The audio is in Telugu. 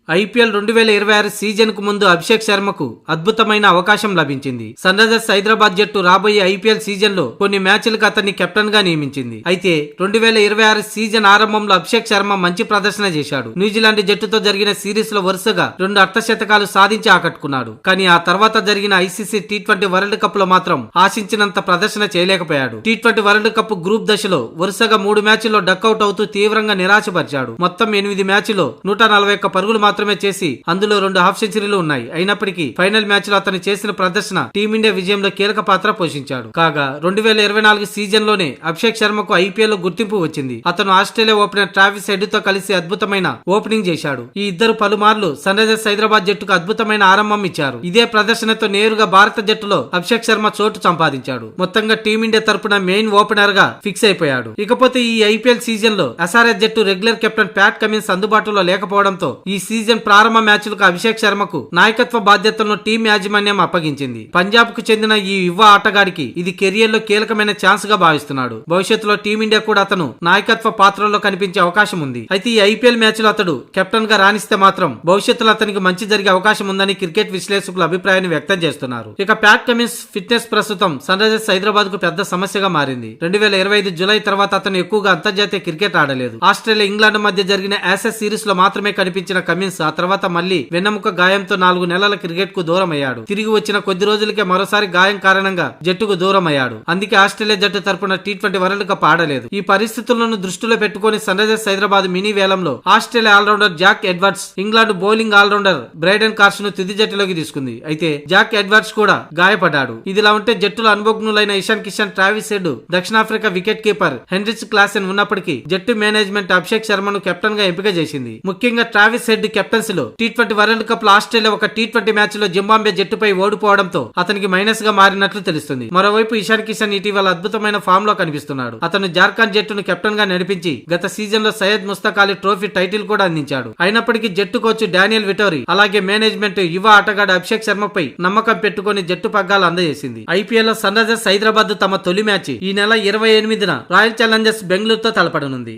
ఐపీఎల్ 2026 సీజన్ కు ముందు అభిషేక్ శర్మకు అద్భుతమైన అవకాశం లభించింది. సన్ రైజర్స్ హైదరాబాద్ జట్టు రాబోయే ఐపీఎల్ సీజన్ లో కొన్ని మ్యాచ్లకు అతన్ని కెప్టెన్ గా నియమించింది. అయితే 2026 సీజన్ ఆరంభంలో అభిషేక్ శర్మ మంచి ప్రదర్శన చేశాడు. న్యూజిలాండ్ జట్టుతో జరిగిన సిరీస్ లో వరుసగా 2 అర్ధశతకాలు సాధించి ఆకట్టుకున్నాడు. కానీ ఆ తర్వాత జరిగిన ఐసీసీ టీ20 వరల్డ్ కప్ లో మాత్రం ఆశించినంత ప్రదర్శన చేయలేకపోయాడు. టీ20 వరల్డ్ కప్ గ్రూప్ దశలో వరుసగా 3 మ్యాచ్ల్లో డక్అవుట్ అవుతూ తీవ్రంగా నిరాశపరిచాడు. మొత్తం 8 మ్యాచ్ల్లో 141 పరుగులు మాత్రమే చేసి అందులో 2 హాఫ్ సెంచరీలు ఉన్నాయి. అయినప్పటికీ ఫైనల్ మ్యాచ్ లో అతను చేసిన ప్రదర్శన టీమిండియా విజయంలో కీలక పాత్ర పోషించాడు. కాగా 2024 సీజన్ లోనే అభిషేక్ శర్మకు ఐపీఎల్ లో గుర్తింపు వచ్చింది. అతను ఆస్ట్రేలియా ఓపెనర్ ట్రావిస్ హెడ్ తో కలిసి అద్భుతమైన ఓపెనింగ్ చేశాడు. ఈ ఇద్దరు పలుమార్లు సన్ రైజర్స్ హైదరాబాద్ జట్టుకు అద్భుతమైన ఆరంభం ఇచ్చారు. ఇదే ప్రదర్శనతో నేరుగా భారత జట్టులో అభిషేక్ శర్మ చోటు సంపాదించాడు. మొత్తంగా టీమిండియా తరపున మెయిన్ ఓపెనర్ గా ఫిక్స్ అయిపోయాడు. ఇకపోతే ఈ ఐపీఎల్ సీజన్ లో ఎస్ఆర్హెచ్ జట్టు రెగ్యులర్ కెప్టెన్ ప్యాట్ కమిన్స్ అందుబాటులో లేకపోవడంతో ఈ సీజన్ ప్రారంభ మ్యాచ్లకు అభిషేక్ శర్మకు నాయకత్వ బాధ్యతలను టీం యాజమాన్యం అప్పగించింది. పంజాబ్ కు చెందిన ఈ యువ ఆటగాడికి ఇది కెరియర్ లో కీలకమైన ఛాన్స్ గా భావిస్తున్నాడు. భవిష్యత్తులో టీమిండియా కూడా అతను నాయకత్వ పాత్రలో కనిపించే అవకాశం ఉంది. అయితే ఈ ఐపీఎల్ మ్యాచ్ లో అతడు కెప్టెన్ గా రాణిస్తే మాత్రం భవిష్యత్తులో అతనికి మంచి జరిగే అవకాశం ఉందని క్రికెట్ విశ్లేషకులు అభిప్రాయాన్ని వ్యక్తం చేస్తున్నారు. ఇక ప్యాట్ కమిన్స్ ఫిట్నెస్ ప్రస్తుతం సన్ రైజర్స్ హైదరాబాద్ కు పెద్ద సమస్యగా మారింది. 2025 జూలై తర్వాత అతను ఎక్కువగా అంతర్జాతీయ క్రికెట్ ఆడలేదు. ఆస్ట్రేలియా ఇంగ్లాండ్ మధ్య జరిగిన యాసెస్ సిరీస్ లో మాత్రమే కనిపించిన కమిన్స్ ఆ తర్వాత మళ్లీ వెన్నెముక గాయంతో 4 నెలల క్రికెట్ కు దూరం అయ్యాడు. తిరిగి వచ్చిన కొద్ది రోజులకే మరోసారి గాయం కారణంగా జట్టుకు దూరం అయ్యాడు. అందుకే ఆస్ట్రేలియా జట్టు తరపున టీ20 వరల్డ్ కప్ ఆడలేదు. ఈ పరిస్థితులను దృష్టిలో పెట్టుకుని సన్ రైజర్స్ హైదరాబాద్ మినీ వేలంలో Australia allrounder Jack Edwards, England bowling allrounder Brydon Carse ను తుది జట్టులోకి తీసుకుంది. అయితే జాక్ ఎడ్వర్డ్స్ కూడా గాయపడ్డాడు. ఇదిలా ఉంటే జట్టులో అనుభవజ్ఞులైన ఇషాన్ కిషన్, ట్రావిస్ హెడ్, దక్షిణాఫ్రికా వికెట్ కీపర్ హెన్రిచ్ క్లాసెన్ ఉన్నప్పటికీ జట్టు మేనేజ్మెంట్ అభిషేక్ శర్మను కెప్టెన్ గా ఎంపిక చేసింది. ముఖ్యంగా ట్రావిస్ హెడ్ కెప్టెన్సీ లో టీ20 వరల్డ్ కప్ లో ఆస్ట్రేలియా ఒక టీ20 మ్యాచ్ లో జింబాబ్వే జట్టుపై ఓడిపోవడంతో అతనికి మైనస్ గా మారినట్లు తెలుస్తుంది. మరోవైపు ఇషాన్ కిషన్ ఇటీవల అద్భుతమైన ఫామ్ లో కనిపిస్తున్నాడు. అతను జార్ఖండ్ జట్టును కెప్టెన్ గా నడిపించి గత సీజన్ లో సయ్యద్ ముస్తక్ అలీ ట్రోఫీ టైటిల్ కూడా అందించాడు. అయినప్పటికీ జట్టు కోచ్ డానియల్ విటోరీ అలాగే మేనేజ్మెంట్ యువ ఆటగాడు అభిషేక్ శర్మపై నమ్మకం పెట్టుకుని జట్టు పగ్గాలు అందజేసింది. ఐపీఎల్ లో సన్ రైజర్స్ హైదరాబాద్ తమ తొలి మ్యాచ్ ఈ నెల 28న రాయల్ ఛాలెంజర్స్ బెంగళూరుతో తలపడనుంది.